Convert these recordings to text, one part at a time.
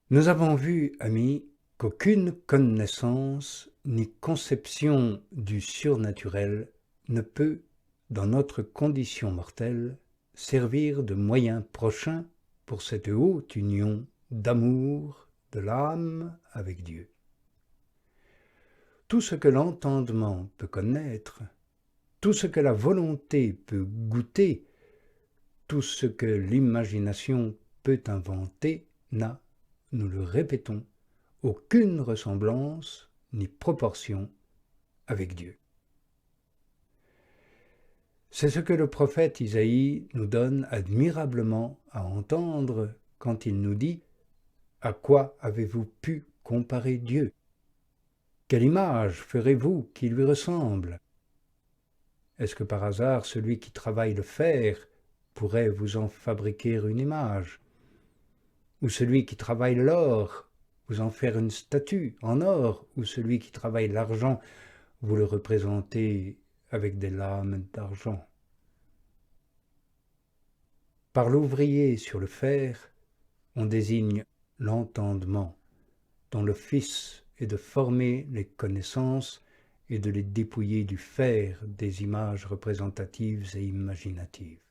Nous avons vu, amis, qu'aucune connaissance ni conception du surnaturel ne peut, dans notre condition mortelle, servir de moyen prochain pour cette haute union d'amour de l'âme avec Dieu. Tout ce que l'entendement peut connaître, tout ce que la volonté peut goûter, tout ce que l'imagination peut inventer n'a, nous le répétons, aucune ressemblance ni proportion avec Dieu. C'est ce que le prophète Isaïe nous donne admirablement à entendre quand il nous dit « À quoi avez-vous pu comparer Dieu ? Quelle image ferez-vous qui lui ressemble ? Est-ce que par hasard celui qui travaille le fer pourrait vous en fabriquer une image ? Ou celui qui travaille l'or vous en faire une statue en or, ou celui qui travaille l'argent vous le représentez avec des lames d'argent. Par l'ouvrier sur le fer, on désigne l'entendement, dont l'office est de former les connaissances et de les dépouiller du fer des images représentatives et imaginatives.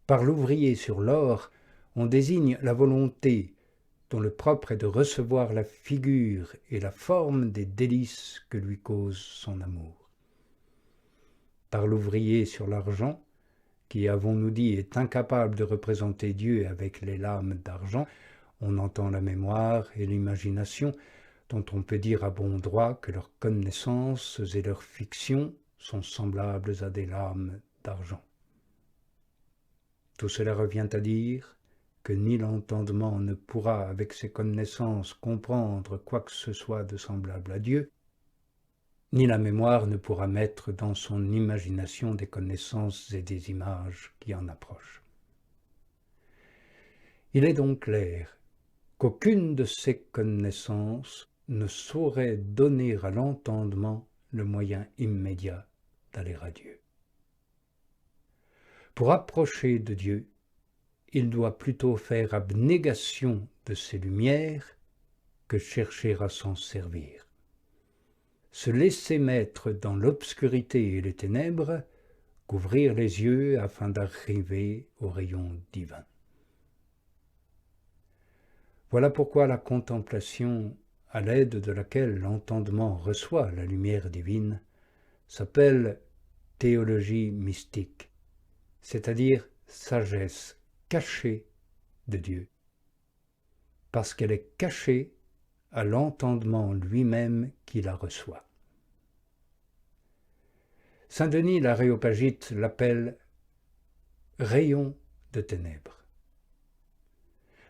Par l'ouvrier sur l'or, on désigne la volonté, dont le propre est de recevoir la figure et la forme des délices que lui cause son amour. Par l'ouvrier sur l'argent, qui, avons-nous dit, est incapable de représenter Dieu avec les lames d'argent, on entend la mémoire et l'imagination, dont on peut dire à bon droit que leurs connaissances et leurs fictions sont semblables à des lames d'argent. Tout cela revient à dire que ni l'entendement ne pourra, avec ses connaissances, comprendre quoi que ce soit de semblable à Dieu, ni la mémoire ne pourra mettre dans son imagination des connaissances et des images qui en approchent. Il est donc clair qu'aucune de ces connaissances ne saurait donner à l'entendement le moyen immédiat d'aller à Dieu. Pour approcher de Dieu, il doit plutôt faire abnégation de ses lumières que chercher à s'en servir. Se laisser mettre dans l'obscurité et les ténèbres, qu'ouvrir les yeux afin d'arriver au rayon divin. Voilà pourquoi la contemplation, à l'aide de laquelle l'entendement reçoit la lumière divine, s'appelle théologie mystique, c'est-à-dire sagesse cachée de Dieu, parce qu'elle est cachée à l'entendement lui-même qui la reçoit. Saint Denis l'Aréopagite l'appelle « rayon de ténèbres ».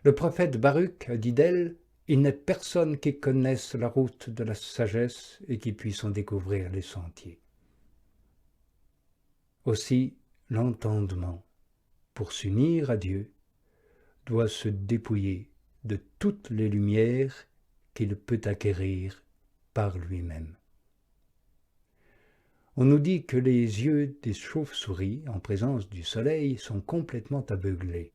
Le prophète Baruch a dit d'elle « Il n'est personne qui connaisse la route de la sagesse et qui puisse en découvrir les sentiers ». Aussi, l'entendement, pour s'unir à Dieu, doit se dépouiller de toutes les lumières qu'il peut acquérir par lui-même. On nous dit que les yeux des chauves-souris, en présence du soleil, sont complètement aveuglés.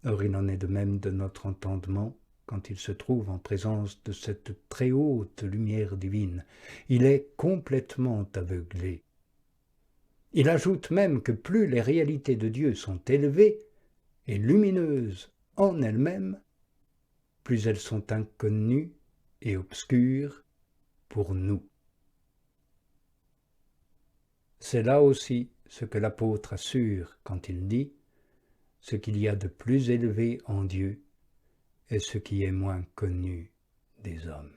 Or, il en est de même de notre entendement quand il se trouve en présence de cette très haute lumière divine. Il est complètement aveuglé. Il ajoute même que plus les réalités de Dieu sont élevées et lumineuses en elles-mêmes, plus elles sont inconnues et obscures pour nous. C'est là aussi ce que l'apôtre assure quand il dit « Ce qu'il y a de plus élevé en Dieu est ce qui est moins connu des hommes ».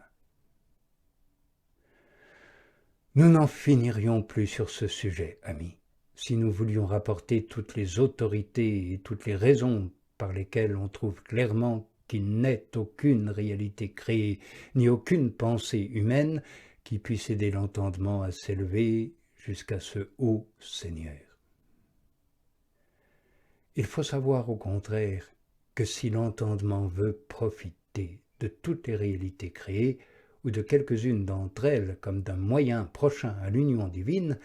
Nous n'en finirions plus sur ce sujet, amis, si nous voulions rapporter toutes les autorités et toutes les raisons par lesquelles on trouve clairement qu'il n'est aucune réalité créée, ni aucune pensée humaine qui puisse aider l'entendement à s'élever jusqu'à ce haut Seigneur. Il faut savoir au contraire que si l'entendement veut profiter de toutes les réalités créées, ou de quelques-unes d'entre elles comme d'un moyen prochain à l'union divine,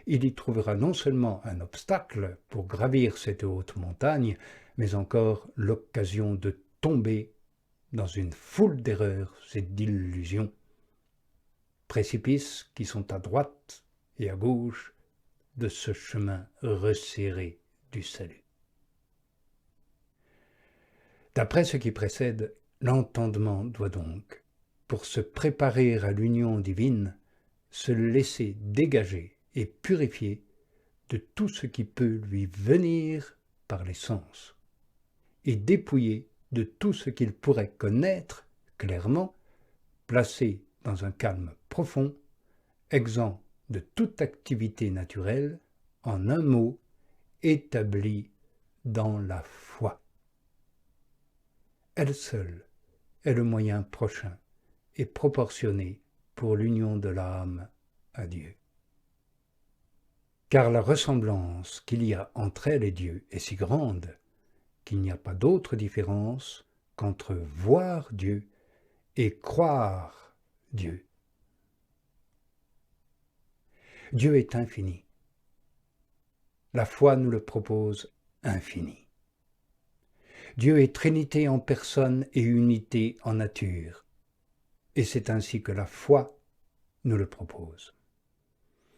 il y trouvera non seulement un obstacle pour gravir cette haute montagne, mais encore l'occasion de tomber dans une foule d'erreurs et d'illusions, précipices qui sont à droite et à gauche de ce chemin resserré du salut. D'après ce qui précède, l'entendement doit donc, pour se préparer à l'union divine, se laisser dégager et purifier de tout ce qui peut lui venir par les sens, et dépouiller de tout ce qu'il pourrait connaître clairement, placé dans un calme profond, exempt de toute activité naturelle, en un mot, établi dans la foi. Elle seule est le moyen prochain et proportionné pour l'union de l'âme à Dieu. Car la ressemblance qu'il y a entre elle et Dieu est si grande qu'il n'y a pas d'autre différence qu'entre voir Dieu et croire Dieu. Dieu est infini. La foi nous le propose infini. Dieu est Trinité en personne et unité en nature, et c'est ainsi que la foi nous le propose.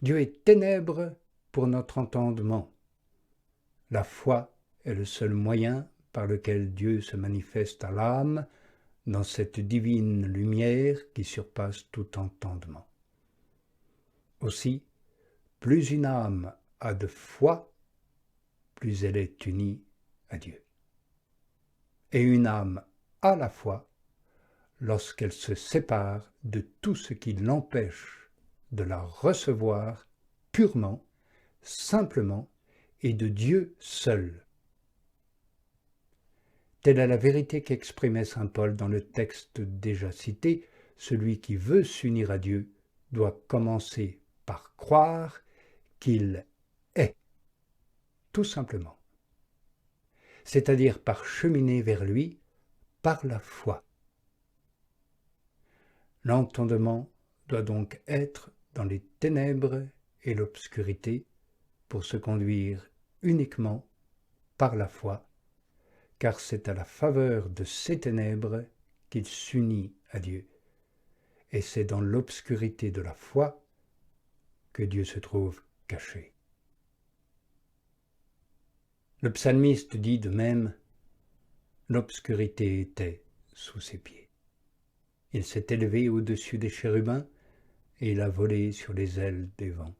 Dieu est ténèbres pour notre entendement. La foi est le seul moyen par lequel Dieu se manifeste à l'âme dans cette divine lumière qui surpasse tout entendement. Aussi, plus une âme a de foi, plus elle est unie à Dieu. Et une âme a la foi lorsqu'elle se sépare de tout ce qui l'empêche de la recevoir purement, simplement et de Dieu seul. Telle est la vérité qu'exprimait saint Paul dans le texte déjà cité. Celui qui veut s'unir à Dieu doit commencer par croire qu'il est, tout simplement, c'est-à-dire par cheminer vers lui par la foi. L'entendement doit donc être dans les ténèbres et l'obscurité pour se conduire uniquement par la foi, car c'est à la faveur de ces ténèbres qu'il s'unit à Dieu. Et c'est dans l'obscurité de la foi que Dieu se trouve caché. Le psalmiste dit de même « L'obscurité était sous ses pieds. Il s'est élevé au-dessus des chérubins et il a volé sur les ailes des vents.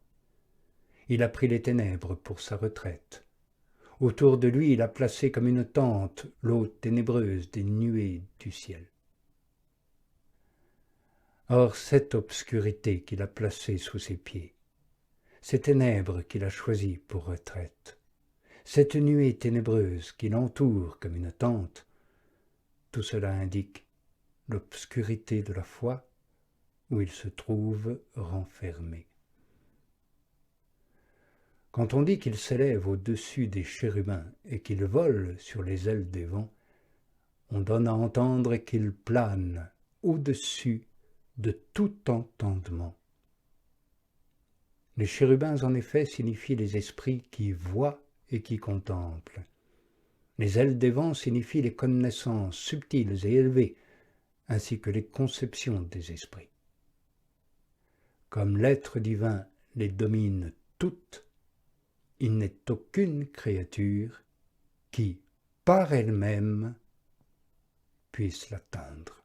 Il a pris les ténèbres pour sa retraite. Autour de lui, il a placé comme une tente l'eau ténébreuse des nuées du ciel. » Or, cette obscurité qu'il a placée sous ses pieds, ces ténèbres qu'il a choisies pour retraite, cette nuée ténébreuse qui l'entoure comme une tente, tout cela indique l'obscurité de la foi où il se trouve renfermé. Quand on dit qu'il s'élève au-dessus des chérubins et qu'il vole sur les ailes des vents, on donne à entendre qu'il plane au-dessus de tout entendement. Les chérubins, en effet, signifient les esprits qui voient et qui contemplent. Les ailes des vents signifient les connaissances subtiles et élevées, ainsi que les conceptions des esprits. Comme l'être divin les domine toutes, il n'est aucune créature qui, par elle-même, puisse l'atteindre.